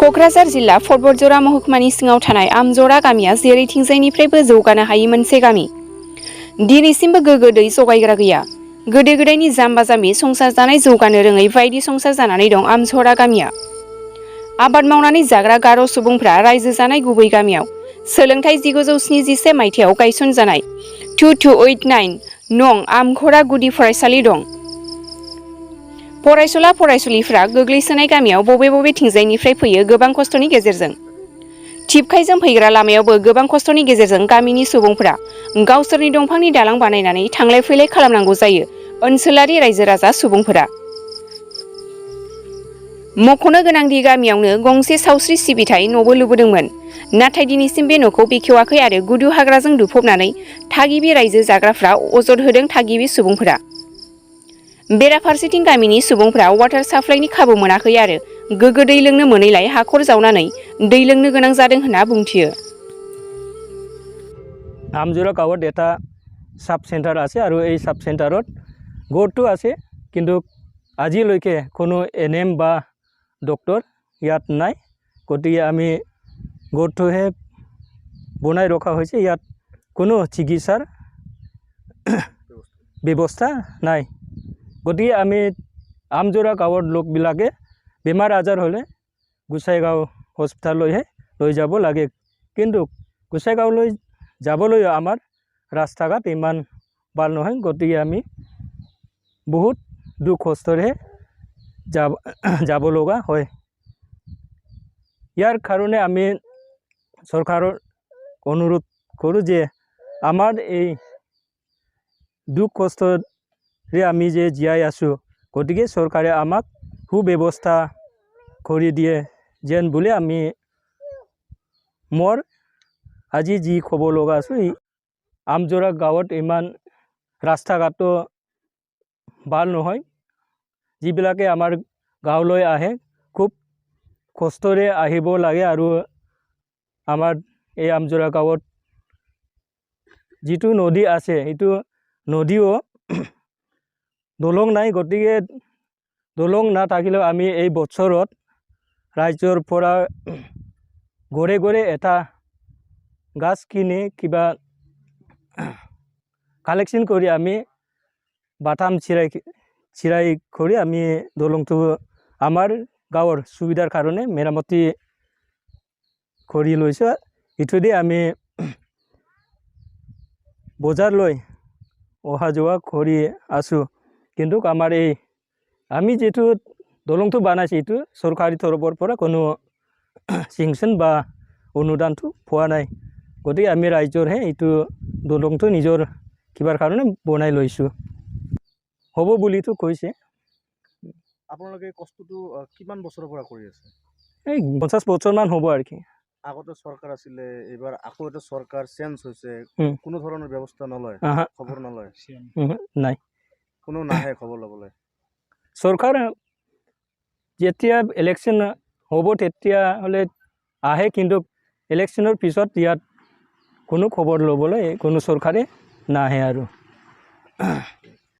क'क्राझार जिल्ला फर्बतजरा महकुमानि सिङाव थानाय आमझरा गामिया जेरैथिंजायनिफ्रायबो जौगानो हायै मोनसे गामि। दिनैसिमबो गोग्गो दै जगायग्रा गैया। गोदो गोदायनि जाम्बा जाम्बि संसार जानाय जौगानो रोङै बायदि संसार जानानै दं आमझरा गामिया। आबाद मावनानै जाग्रा गार' सुबुंफ्रा रायजो जानाय गुबै गामियाव सोलोंथाइ 1971 मायथाइयाव गायसनजानाय 2289 नं आमझरा गुदि फरायसालि दं। फरायसुला फरायसुलिफ्रा गोग्लैसोनाय गामियाव बबे थिंजायनिफ्राय फैयो गोबां खस्थ'नि गेजेरजों। टिपखाइजों फैग्रा लामायावबो गोबां खस्थ'नि गेजेरजों गामिनि सुबुंफ्रा गावसोरनि दंफांनि दालां बानायनानै थांलाय फैलाय खालामनांगौ जायो ओनसोलारि रायजो राजा सुबुंफोरा। मख'नो गोनांदि गामियावनो गंसे सावस्रि सिबिथाय न'बो लुबोदोंमोन, नाथाय दिनैसिम बे न'खौ बेखेवाखै आरो गुदु हाग्राजों दुफबनानै थागिबि रायजो जाग्राफ्रा अजद होदों थागिबि सुबुंफोरा। बेराफारसेथिं गामिनि सुबुंफ्रा वाटार साप्लाइनि खाबु मोनाखै आरो गोग्गो दै लोंनो मोनैलाय हाखर जावनानै दै लोंनो गोनां जादों होनना बुंथियो। आमझरा गाँवत এটা সাব সেন্টার আছে আৰু এই সাব সেন্টাৰত গড়টো আছে, কিন্তু আজিলৈকে কোনো এনএম বা ডক্টৰ ইয়াত নাই। গতিকে আমি গড়টোহে বনাই ৰখা হৈছে, ইয়াত কোনো চিকিৎসাৰ ব্যৱস্থা নাই। গতিকে আমি আমঝৰা গাঁৱৰ লোকবিলাকে বেমাৰ আজাৰ হ'লে গোসাইগাঁও হস্পিটাললৈহে লৈ যাব লাগে, কিন্তু গোসাইগাঁৱলৈ যাবলৈ আমাৰ ৰাস্তা ঘাট ইমান ভাল নহয়। গতিকে আমি বহুত দুখ কষ্টৰে যাব লগা হয়। ইয়াৰ কাৰণে আমি চৰকাৰৰ অনুৰোধ কৰোঁ যে আমাৰ এই দুখ কষ্টৰে আমি যে জীয়াই আছোঁ, গতিকে চৰকাৰে আমাক সুব্যৱস্থা কৰি দিয়ে যেন বুলি আমি আজি যি ক'ব লগা আছোঁ। আমঝৰা গাঁৱত ইমান ৰাস্তা ঘাটো ভাল নহয়। যিবিলাকে আমাৰ গাঁৱলৈ আহে খুব কষ্টৰে আহিব লাগে, আৰু আমাৰ এই আমঝৰা গাঁৱত যিটো নদী আছে সেইটো নদীও দলং নাই। গতিকে দলং নাথাকিলেও আমি এই বছৰত ৰাজ্যৰ পৰা ঘৰে ঘৰে এটা গাছ কিনি কিবা কালেকশ্যন কৰি আমি বাটাম চিৰাই কৰি আমি দলংটো আমাৰ গাঁৱৰ সুবিধাৰ কাৰণে মেৰামতি কৰি লৈছোঁ। ইটোদি আমি বজাৰলৈ অহা যোৱা কৰি আছোঁ, কিন্তু আমাৰ এই আমি যিটো দলংটো বনাইছোঁ এইটো চৰকাৰী তৰফৰ পৰা কোনো চেংচন বা অনুদানটো পোৱা নাই। গতিকে আমি ৰাইজৰহে এইটো দলংটো নিজৰ কিবাৰ কাৰণে বনাই লৈছোঁ। হ'ব বুলিতো কৈছে। আপোনালোকে কষ্টটো কিমান বছৰৰ পৰা কৰি আছে? এই 50 বছৰমান হ'ব আৰু কি। আগতে চৰকাৰ আছিলে, এইবাৰ আকৌ এটা চৰকাৰ চেঞ্জ হৈছে, কোনো ধৰণৰ ব্যৱস্থা নলয়, খবৰ নলয়? নাই, কোনো নাহে খবৰ ল'বলৈ। চৰকাৰ যেতিয়া ইলেকশ্যন হ'ব তেতিয়াহ'লে আহে, কিন্তু ইলেকশ্যনৰ পিছত ইয়াত কোনো খবৰ ল'বলৈ কোনো চৰকাৰে নাহে আৰু।